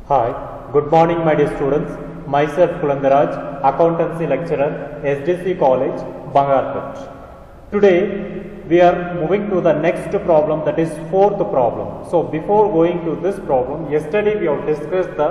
Hi, good morning my dear students. Myself Kulandaraj, accountancy lecturer, SDC College, Bangarpet. Today we are moving to the next problem, that is fourth problem. So before going to this problem, yesterday we have discussed the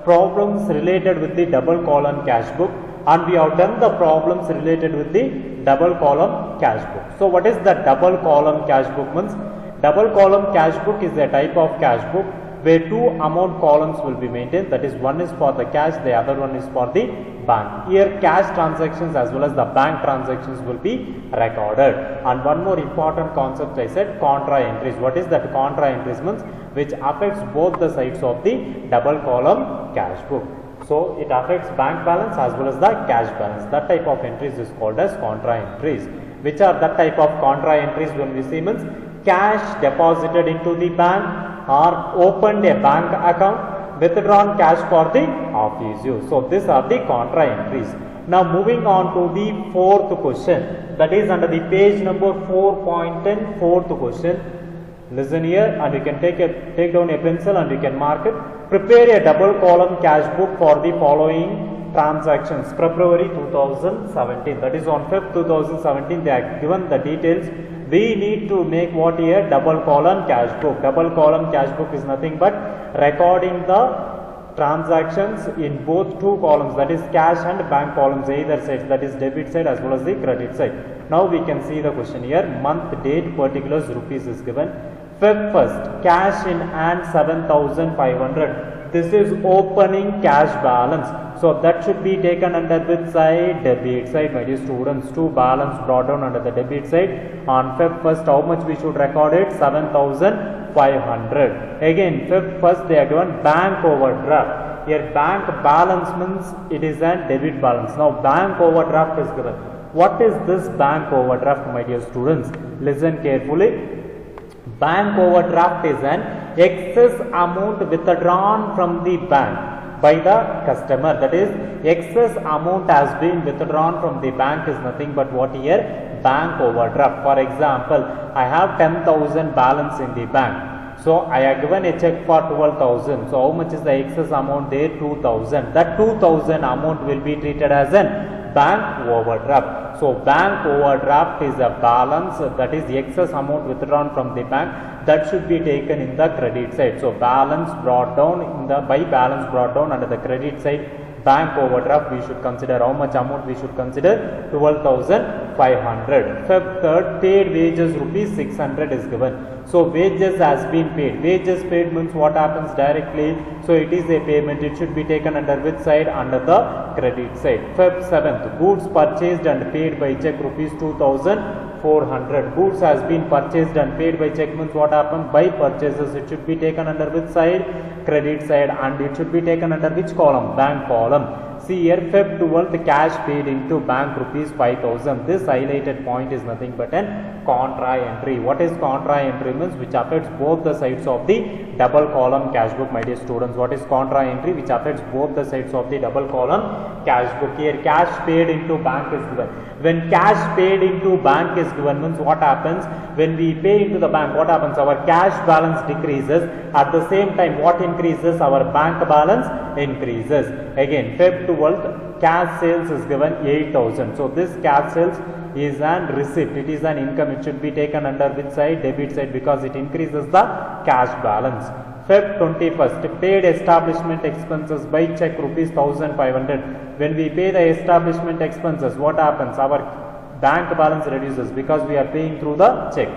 problems related with the double column cash book, and we have done the problems related with the double column cash book. So what is the double column cash book means? Double column cash book is a type of cash book where two amount columns will be maintained, that is one is for the cash, the other one is for the bank. Here cash transactions as well as the bank transactions will be recorded. And one more important concept I said, contra entries. What is that contra entries means? Which affects both the sides of the double column cash book. So it affects bank balance as well as the cash balance. That type of entries is called as contra entries. Which are that type of contra entries when we see means cash deposited into the bank or opened a bank account, withdrawn cash for the office use. So these are the contra entries. Now moving on to the fourth question, that is under the page number 4.10, fourth question. Listen here and you can take down a pencil and you can mark it. Prepare a double column cash book for the following transactions. February 2017, that is on Feb 2017 they are given the details. We need to make what here? Double column cash book. Double column cash book is nothing but recording the transactions in both two columns, that is cash and bank columns, either sides, that is debit side as well as the credit side. Now we can see the question here. Month, date, particulars, rupees is given. Feb 1st, cash in hand 7,500. This is opening cash balance. So that should be taken under which side? Debit side, my dear students. To balance brought down under the debit side. On Feb 1st, how much we should record it? 7,500. Again, Feb 1st they are given bank overdraft. Here bank balance means it is a debit balance. Now bank overdraft is given. What is this bank overdraft, my dear students? Listen carefully. Bank overdraft is an excess amount withdrawn from the bank by the customer, that is excess amount has been withdrawn from the bank is nothing but what here? Bank overdraft. For example, I have 10,000 balance in the bank. So I have given a check for 12,000. So how much is the excess amount there? 2,000. That 2,000 amount will be treated as an bank overdraft. So bank overdraft is a balance, that is the excess amount withdrawn from the bank, that should be taken in the credit side. So balance brought down in the by balance brought down under the credit side. Bank overdraft we should consider how much amount we should consider? 12,500. Feb 3rd, paid wages rupees 600 is given. So wages has been paid. Wages paid means what happens directly? So it is a payment. It should be taken under which side? Under the credit side. Feb 7th, goods purchased and paid by check rupees 2,400. Goods has been purchased and paid by check means what happens? By purchases. It should be taken under which side? Credit side. And it should be taken under which column? Bank column. See here, Feb 12th, cash paid into bank rupees 5,000. This highlighted point is nothing but an contra entry. What is contra entry means? Which affects both the sides of the double column cash book, my dear students. What is contra entry? Which affects both the sides of the double column cash book. Here cash paid into bank is given. When cash paid into bank is given means what happens? When we pay into the bank, what happens? Our cash balance decreases. At the same time, what increases? Our bank balance increases. Again, Feb 12th, cash sales is given 8,000. So this cash sales is an receipt. It is an income. It should be taken under which side? Debit side, because it increases the cash balance. Feb 21st, paid establishment expenses by check rupees 1,500. When we pay the establishment expenses, what happens? Our bank balance reduces because we are paying through the check.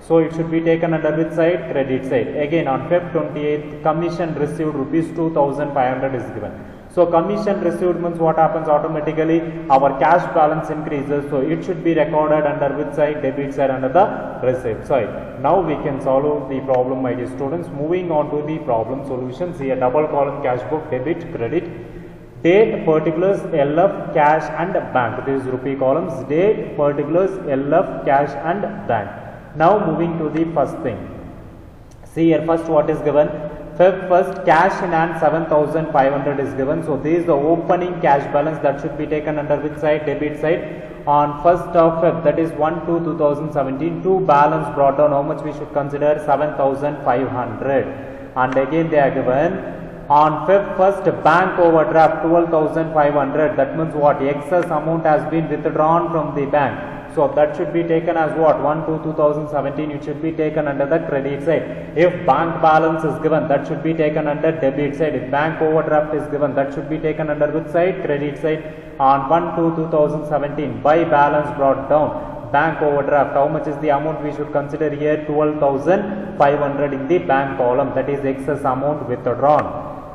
So it should be taken under which side? Credit side. Again on Feb 28th, commission received rupees 2,500 is given. So commission received means what happens? Automatically our cash balance increases. So it should be recorded under which side? Debit side, under the receipt side. Now we can solve the problem, my dear students. Moving on to the problem solutions. Here double column cash book, debit, credit. Date, particulars, LF, cash and bank. This is rupee columns. Date, particulars, LF, cash and bank. Now moving to the first thing. See here first what is given? Feb 1st, cash in hand 7,500 is given. So this is the opening cash balance, that should be taken under which side? Debit side. On 1st of Feb, that is 1/2/2017, to balance brought down, how much we should consider? 7,500. And again they are given On Feb 1st, bank overdraft 12,500. That means what? Excess amount has been withdrawn from the bank. So that should be taken as what? 1/2/2017. It should be taken under the credit side. If bank balance is given, that should be taken under debit side. If bank overdraft is given, that should be taken under which side? Credit side. On 1/2/2017, by balance brought down, bank overdraft, how much is the amount we should consider here? 12,500 in the bank column. That is excess amount withdrawn.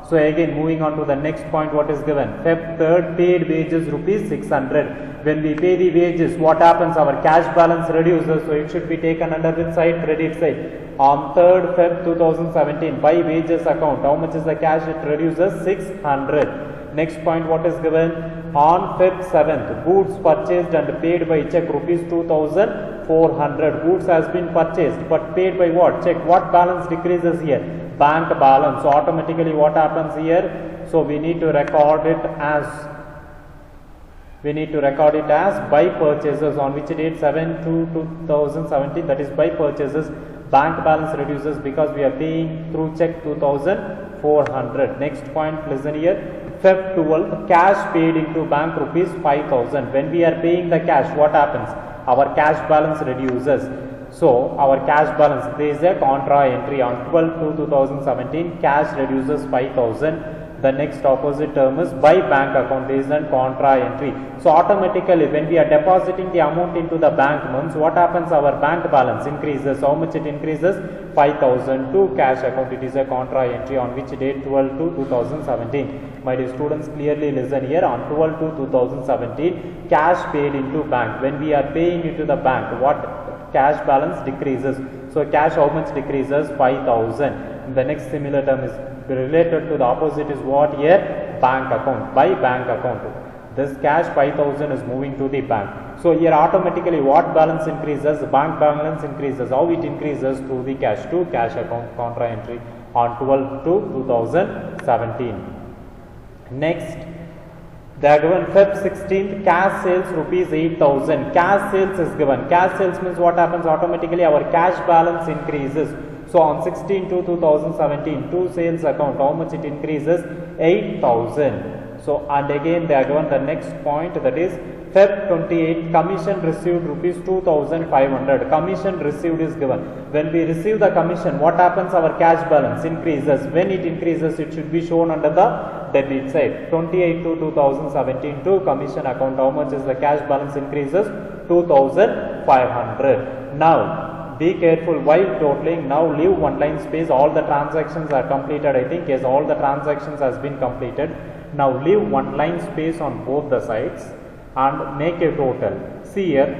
So again, moving on to the next point, what is given? Feb 3rd, paid wages rupees 600. When we pay the wages, what happens? Our cash balance reduces, so it should be taken under which side? Credit side. On 3rd Feb 2017, by wages account, how much is the cash? It reduces 600. Next point, what is given? On Feb 7th, goods purchased and paid by check rupees 2,400. Goods has been purchased but paid by what? Check. What balance decreases here? Bank balance. So automatically what happens here? So we need to record it as by purchases. On which date? 7/2/2017. That is by purchases. Bank balance reduces because we are paying through check 2,400. Next point, listen here. Feb 12th, cash paid into bank rupees 5,000. When we are paying the cash, what happens? Our cash balance reduces. So our cash balance, there is a contra entry on 12/2/2017. Cash reduces 5,000. The next opposite term is by bank account. There is a contra entry. So automatically when we are depositing the amount into the bank means what happens? Our bank balance increases. How much it increases? 5,000 to cash account. It is a contra entry. On which date? 12/2/2017. My dear students, clearly listen here. On 12/2/2017, cash paid into bank. When we are paying into the bank, what? Cash balance decreases. So cash how much decreases? 5,000. The next similar term is related to the opposite is what here? Bank account. By bank account, this cash 5,000 is moving to the bank. So here automatically what balance increases? Bank balance increases. How it increases? Through the cash to cash account contra entry on 12/2/2017. Next, they are given Feb 16th, cash sales rupees 8,000. Cash sales is given. Cash sales means what happens? Automatically our cash balance increases. So on 16/2/2017, to sales account, how much it increases? 8,000. So and again they are given the next point, that is Feb 28th, commission received rupees 2,500. Commission received is given. When we receive the commission, what happens? Our cash balance increases. When it increases, it should be shown under the debit side. 28/2/2017 to commission account, how much is the cash balance increases? 2,500. Now be careful while totaling. Now leave one line space. All the transactions are completed. I think yes, all the transactions has been completed. Now leave one line space on both the sides and make a total. See here,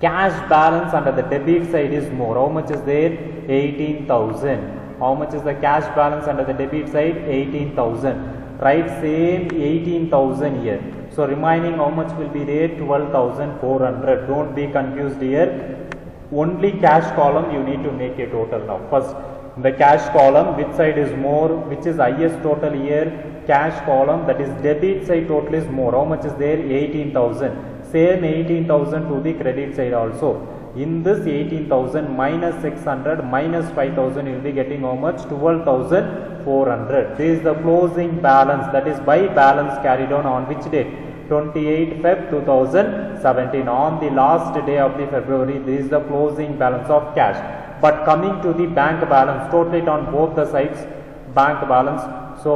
cash balance under the debit side is more. How much is there? 18,000. How much is the cash balance under the debit side? 18,000. Write same 18,000 here. So remaining how much will be there? 12,400. Don't be confused here. Only cash column you need to make a total now. First, the cash column, which side is more? Which is highest total here? Cash column, that is debit side total is more. How much is there? 18,000. Same 18,000 to the credit side also. In this 18,000 minus 600 minus 5,000, you will be getting how much? 12,400. This is the closing balance. That is by balance carried on which date? 28 Feb 2017. On the last day of the February, this is the closing balance of cash. But coming to the bank balance, total it on both the sides. Bank balance. So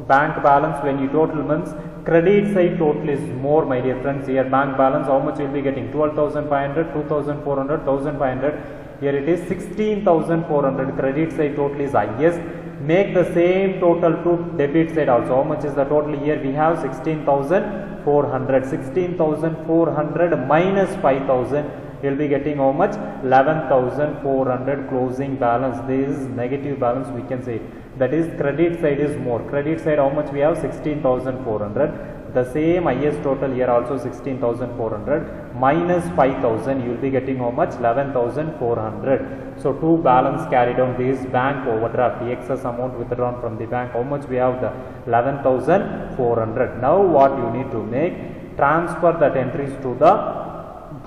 bank balance, when you total means credit side total is more, my dear friends. Here bank balance, how much you will be getting? 12,500, 2,400, 1,500. Here it is 16,400. Credit side total is highest. Make the same total to debit side also. How much is the total here? We have 16,400. 16,400 minus 5,000, you will be getting how much? 11,400 closing balance. This is negative balance, we can say. That is credit side is more. Credit side how much we have? 16,400. The same highest total here also 16,400 minus 5,000, you will be getting how much? 11,400. So two balance carried on. This bank overdraft, the excess amount withdrawn from the bank, how much we have? The 11,400. Now what you need to make? Transfer that entries to the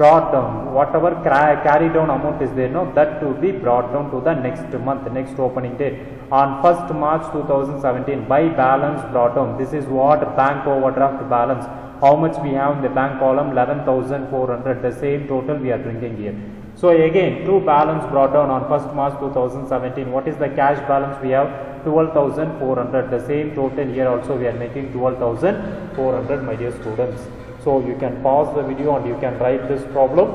brought down, whatever carry down amount is there, no, that to be brought down to the next month, next opening date. On 1st March 2017, by balance brought down, this is what bank overdraft balance. How much we have in the bank column? 11,400, the same total we are bringing here. So again, to balance brought down on 1st March 2017, what is the cash balance we have? 12,400, the same total here also we are making 12,400, my dear students. So you can pause the video and you can write this problem.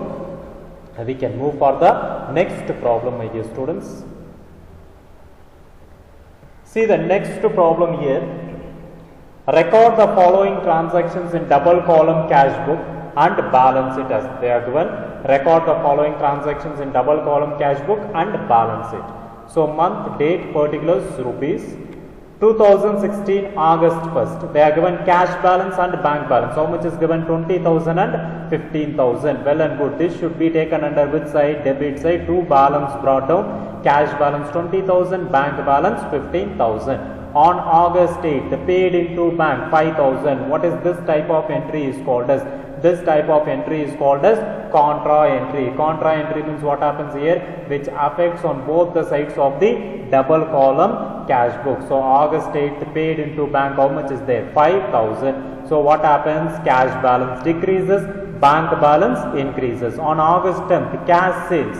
We can move for the next problem, my dear students. See the next problem here. Record the following transactions in double column cash book and balance it as they are given. Record the following transactions in double column cash book and balance it. So month, date, particulars, rupees. 2016 August 1st, they are given cash balance and bank balance. How much is given? 20,000 and 15,000. Well and good. This should be taken under which side? Debit side. To balance brought down, cash balance 20,000, bank balance 15,000. On August 8th, paid into bank 5,000. What is this type of entry is called as? This type of entry is called as contra entry. Contra entry means what happens here? Which affects on both the sides of the double column cash book. So August 8th, paid into bank, how much is there? 5,000. So what happens? Cash balance decreases, bank balance increases. On August 10th, cash sales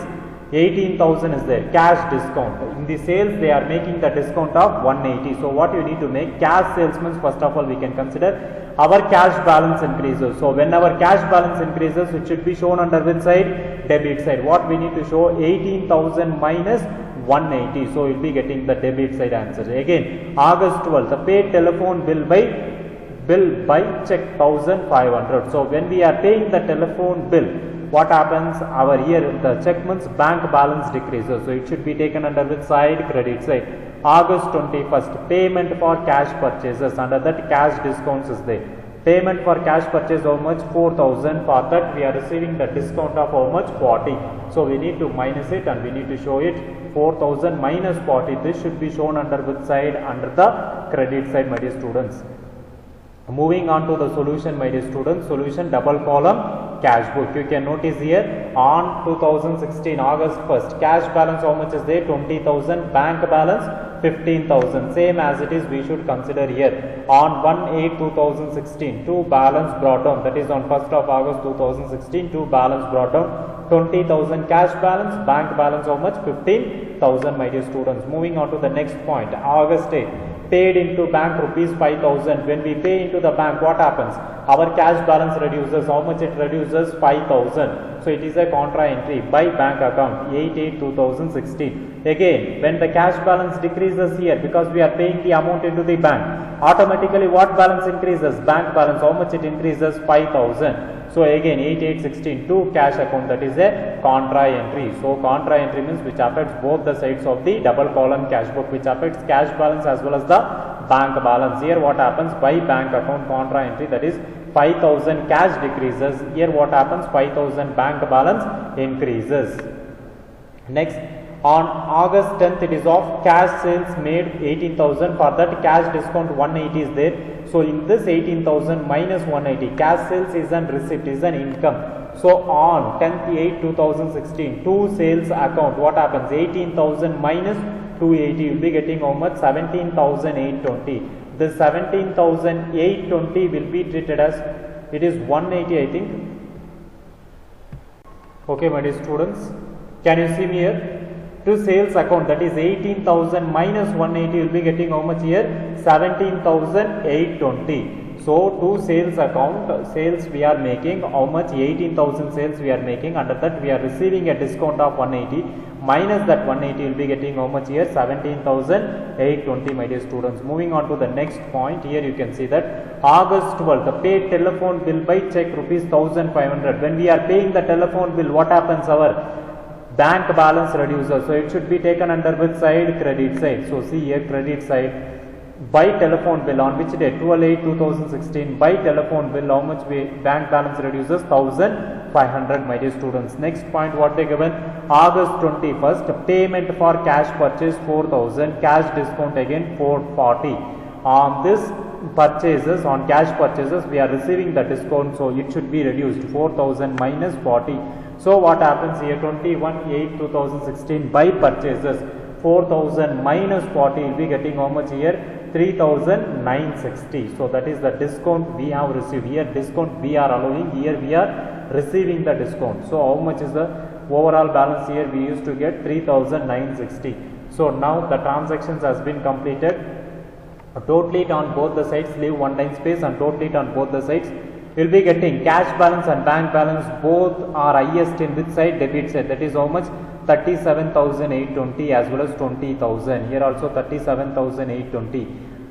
18,000 is there, cash discount. In the sales they are making the discount of 180. So what you need to make? Cash sales means first of all we can consider our cash balance increases. So when our cash balance increases, it should be shown under which side? Debit side. What we need to show? 18,000 minus 180. So we will be getting the debit side answer. Again, August 12th, the paid telephone bill by check 1,500. So when we are paying the telephone bill, what happens? Our here the check means bank balance decreases. So it should be taken under which side? Credit side. August 21st, payment for cash purchases. Under that cash discounts is there. Payment for cash purchase how much? 4,000. For that we are receiving the discount of how much? 40. So we need to minus it and we need to show it. 4,000 minus 40. This should be shown under which side? Under the credit side, my dear students. Moving on to the solution, my dear students. Solution double column cash book. You can notice here on 2016 August 1st, cash balance how much is there? 20,000. Bank balance 15,000. Same as it is we should consider here. On 1/8/2016, to balance brought down, that is on 1st of August 2016, to balance brought down 20,000 cash balance, bank balance how much? 15,000, my dear students. Moving on to the next point. August 8th, paid into bank rupees 5,000. When we pay into the bank, what happens? Our cash balance reduces. How much it reduces? 5,000. So it is a contra entry by bank account 8/8/2016. Again, when the cash balance decreases here, because we are paying the amount into the bank, automatically what balance increases? Bank balance. How much it increases? 5,000. So again 8/8/16 to cash account, that is a contra entry. So contra entry means which affects both the sides of the double column cash book, which affects cash balance as well as the bank balance. Here what happens? By bank account contra entry, that is 5,000 cash decreases. Here what happens? 5,000 bank balance increases. Next, on August 10th, it is of cash sales made 18,000. For that cash discount 180 is there. So in this 18,000 minus 180, cash sales is an receipt, is an income. So on 10/8/2016, to sales account, what happens? 18,000 minus 280, you will be getting how much? 17,820. This 17,820 will be treated as, it is 180 I think. Okay, my dear students, can you see me here? To sales account, that is 18,000 minus 180, you will be getting how much here? 17,820. So to sales account, sales we are making how much? 18,000 sales we are making. Under that we are receiving a discount of 180. Minus that 180, you will be getting how much here? 17,820, my dear students. Moving on to the next point. Here you can see that August 12th, the paid telephone bill by check rupees 1,500. When we are paying the telephone bill, what happens? Our bank balance reduces. So it should be taken under which side? Credit side. So see here, credit side. By telephone bill on which day? 12/8/2016. By telephone bill, how much bank balance reduces? 1,500, my dear students. Next point, what they given? August 21st, payment for cash purchase 4,000, cash discount again 440. On this purchases, on cash purchases, we are receiving the discount, so it should be reduced 4000 minus 40. So what happens here? 21/8/2016 by purchases 4000 minus 40 will be getting how much here? 3960. So that is the discount we have received. Here discount we are allowing, here we are receiving the discount. So how much is the overall balance here? We used to get 3960. So now the transactions has been completed. Total it on both the sides, leave one line space and total it on both the sides. We will be getting cash balance and bank balance both are highest in which side? Debit side. That is how much? 37,820 as well as 20,000. Here also 37,820.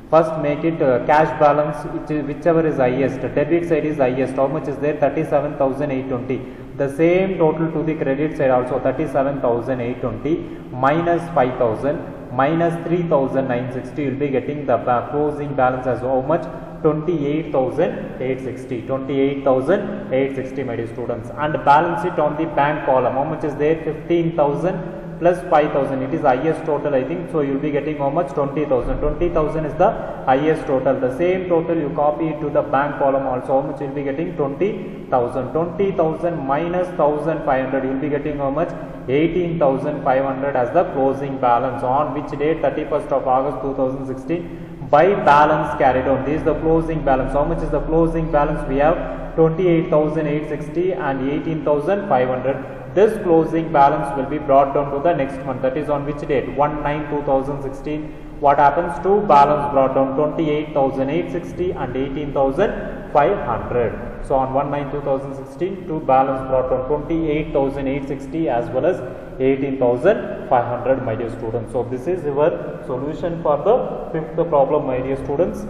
First make it cash balance, whichever is highest. Debit side is highest. How much is there? 37,820. The same total to the credit side also 37,820 minus 5,000 minus 3,960. will be getting the closing balance as how much? 28,860. 28,860, my dear students. And balance it on the bank column. How much is there? 15,000 plus 5,000. It is highest total, I think. So you will be getting how much? 20,000. 20,000 is the highest total. The same total you copy it to the bank column also. How much you will be getting? 20,000. 20,000 minus 1,500. You will be getting how much? 18,500 as the closing balance. On which date? 31st of August 2016. By balance carried on. This is the closing balance. How much is the closing balance? We have 28,860 and 18,500. This closing balance will be brought down to the next month. That is on which date? 1/9/2016. What happens? Two balance brought down, 28,860 and 18,500. So on 1/9/2016, two balance brought down, 28,860 as well as 18,500, my dear students. So this is your solution for the fifth problem, my dear students.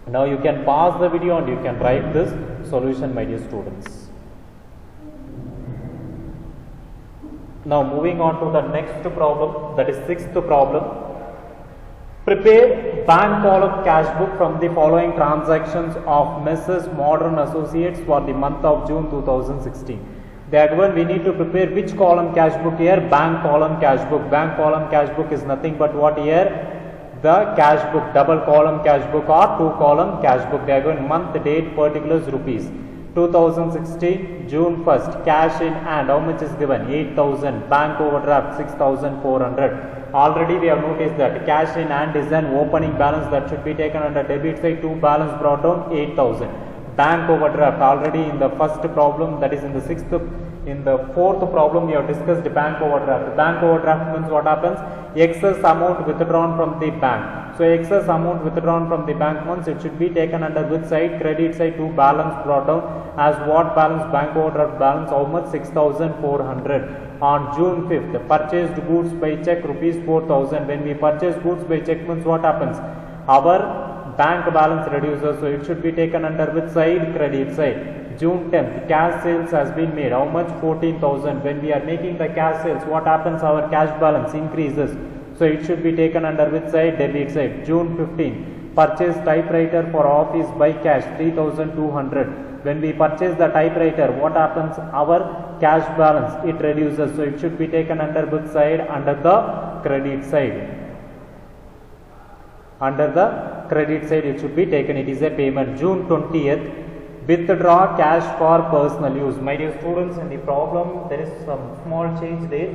Now you can pause the video and you can write this solution, my dear students. Now moving on to the next problem, that is sixth problem. Prepare bank column cash book from the following transactions of Messrs. Modern Associates for the month of June 2016. That one we need to prepare which column cash book here? Bank column cash book. Bank column cash book is nothing but what here? The cash book, double column cash book or two column cash book. They are going month, date, particulars, rupees. 2016 June 1st, cash in hand, how much is given? 8,000. Bank overdraft 6,400. Already we have noticed that cash in hand is an opening balance that should be taken under debit side. Two balance brought down 8,000. Bank overdraft already in the first problem, that is in the sixth. In the fourth problem we have discussed bank overdraft. Bank overdraft means what happens? Excess amount withdrawn from the bank. So excess amount withdrawn from the bank means it should be taken under which side? Credit side. Two balance brought down as what balance? Bank overdraft balance. How much? 6,400. On June 5th, purchased goods by check rupees 4,000. When we purchase goods by check means what happens? Our bank balance reduces, so it should be taken under which side? Credit side. June 10th, cash sales has been made. How much? 14,000. When we are making the cash sales, what happens? Our cash balance increases, so it should be taken under which side? Debit side. June 15th, purchase typewriter for office by cash 3,200. When we purchase the typewriter, what happens? Our cash balance, it reduces, so it should be taken under which side? Under the credit side. Under the credit side it should be taken. It is a payment. June 20th, withdraw cash for personal use. My dear students, in the problem there is some small change there.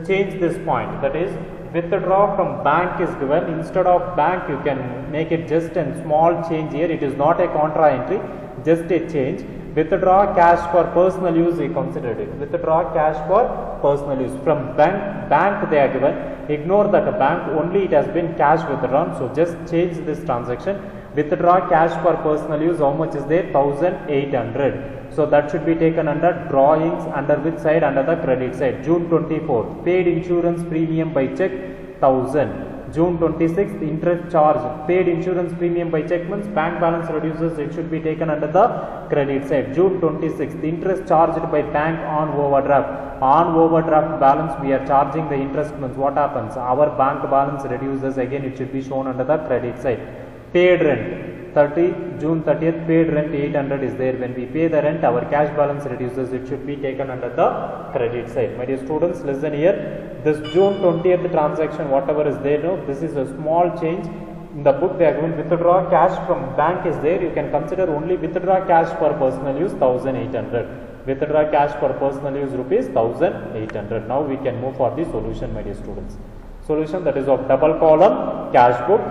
Change this point, that is withdraw from bank is given. Instead of bank you can make it just a small change here. It is not a contra entry, just a change. Withdraw cash for personal use, we considered it. Withdraw cash for personal use. From bank they are given. Ignore that bank, only it has been cash withdrawn. So just change this transaction. Withdraw cash for personal use, how much is there? 1,800. So that should be taken under drawings. Under which side? Under the credit side. June 24th, paid insurance premium by check 1,000. June 26th, interest charge. Paid insurance premium by check means bank balance reduces, it should be taken under the credit side. June 26th, interest charged by bank on overdraft. On overdraft balance we are charging the interest means what happens? Our bank balance reduces, again it should be shown under the credit side. Paid rent. June 30th, paid rent 800 is there. When we pay the rent, our cash balance reduces, it should be taken under the credit side. My dear students, listen here. This June 20th transaction, whatever is there, no, this is a small change. in the book they are given withdraw cash from bank is there, you can consider only withdraw cash for personal use 1800. Withdraw cash for personal use rupees 1800. Now we can move for the solution, my dear students. Solution, that is of double column cash book.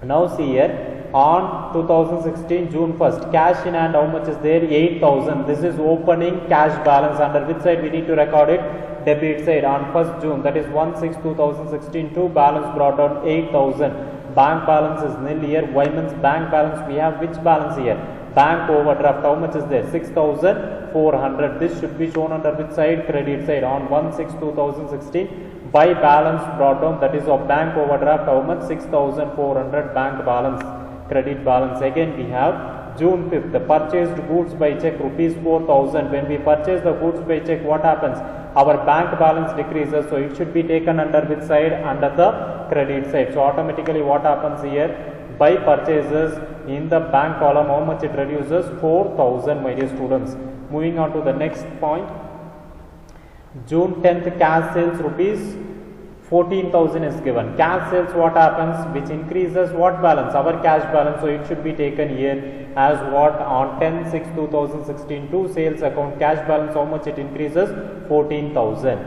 Now see here, on 2016 June 1st, cash in hand, how much is there? 8000. This is opening cash balance. Under which side we need to record it? Debit side. On 1st June, that is 1/6/2016, to balance brought down 8000. Bank balance is nil here. Why means bank balance? We have which balance here? Bank overdraft. How much is there? 6400. This should be shown under which side? Credit side. On 1/6/2016, by balance brought down, that is of bank overdraft, how much? 6400 bank balance, credit balance. Again we have June 5th, the purchased goods by check rupees 4000. When we purchase the goods by check, what happens? Our bank balance decreases, so it should be taken under which side? Under the credit side. So automatically what happens here? By purchases in the bank column, how much it reduces? 4000, my dear students. Moving on to the next point. June 10th, cash sales rupees 14,000 is given. Cash sales, what happens? Which increases what balance? Our cash balance. So it should be taken here as what? On 10/6/2016 to sales account cash balance, how much it increases? 14,000.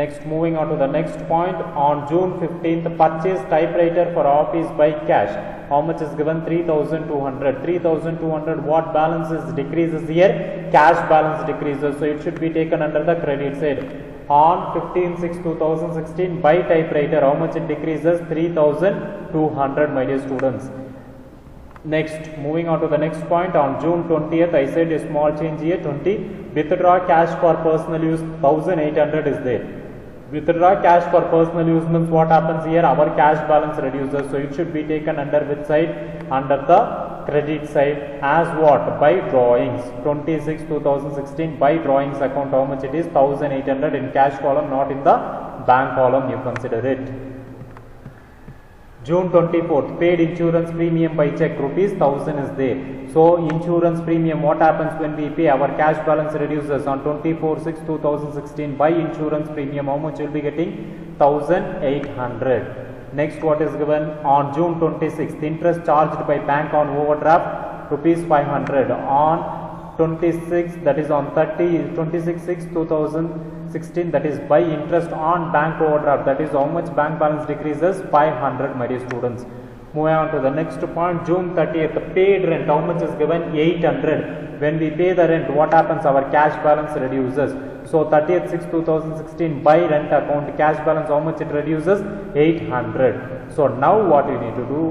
Next, moving on to the next point. On June 15th, purchase typewriter for office by cash. How much is given? 3,200. 3,200. What balance is decreases here? Cash balance decreases. So it should be taken under the credit side. On 15/6/2016, by typewriter, how much it decreases? 3,200, my dear students. Next, moving on to the next point. On June 20th, I said a small change here, 20. Withdraw cash for personal use, 1800 is there. Withdraw cash for personal use means what happens here? Our cash balance reduces, so it should be taken under which side? Under the credit side, as what? By drawings. 26/2016, by drawings account, how much it is? 1800 in cash column, not in the bank column, you consider it. June 24th, paid insurance premium by check rupees 1000 is there. So insurance premium, what happens when we pay? Our cash balance reduces. On 24/6/2016, by insurance premium, how much will be getting? 1800. Next, what is given? On June 26th, interest charged by bank on overdraft rupees 500. On 26th, that is on 26/6/2016, that is by interest on bank overdraft, that is how much bank balance decreases? 500, my dear students. Moving on to the next point. June 30th, paid rent, how much is given? 800. When we pay the rent, what happens? Our cash balance reduces. So 30/6/2016, by rent account cash balance, how much it reduces? 800. So now what you need to do?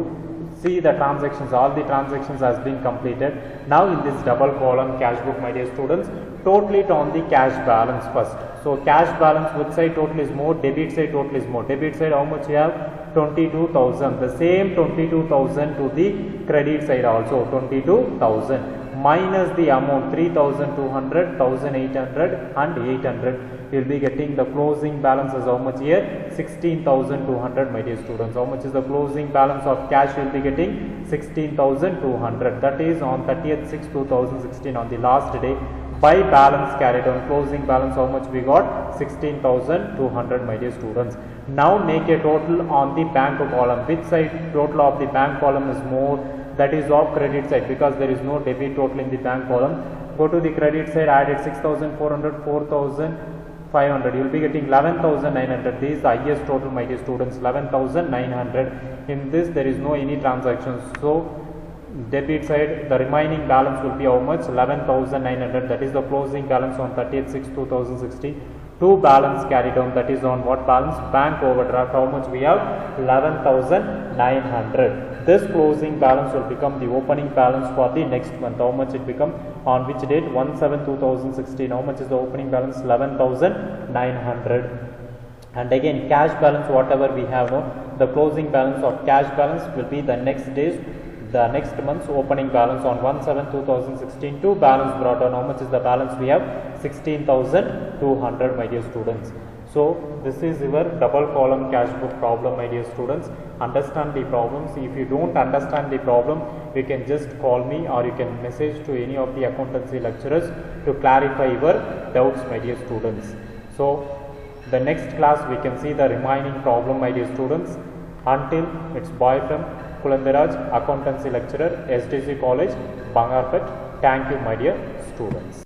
See the transactions, all the transactions has been completed. Now in this double column cash book, my dear students, total it on the cash balance first. So cash balance, which side total is more? Debit side total is more. Debit side, how much you have? 22,000. The same 22,000 to the credit side also, 22,000. Minus the amount 3,200, 1,800 and 800. You will be getting the closing balance is how much here? 16,200, my dear students. How much is the closing balance of cash? You will be getting 16,200. That is on 30/6/2016, on the last day. By balance carried on, closing balance, how much we got? 16,200, my dear students. Now make a total on the bank column. Which side total of the bank column is more? That is of credit side, because there is no debit total in the bank column. Go to the credit side, add it 6,400, 4,500. You will be getting 11,900. This is the highest total, my dear students, 11,900. In this there is no any transactions. So debit side, the remaining balance will be how much? 11,900. That is the closing balance on 30/6/2016. To balance carried on, that is on what balance? Bank overdraft. How much we have? 11,900. This closing balance will become the opening balance for the next month. How much it become? On which date? 1/7/2016. How much is the opening balance? 11,900. And again cash balance, whatever we have, no, the closing balance of cash balance will be the next day's, the next month's opening balance on 1/7/2016 to balance brought down. How much is the balance we have? 16,200, my dear students. So this is your double column cash book problem, my dear students. Understand the problems. If you don't understand the problem, you can just call me or you can message to any of the accountancy lecturers to clarify your doubts, my dear students. So the next class we can see the remaining problem, my dear students. Until it's bye from Kulandaraj, accountancy lecturer, SDC College, Bangarpet. Thank you, my dear students.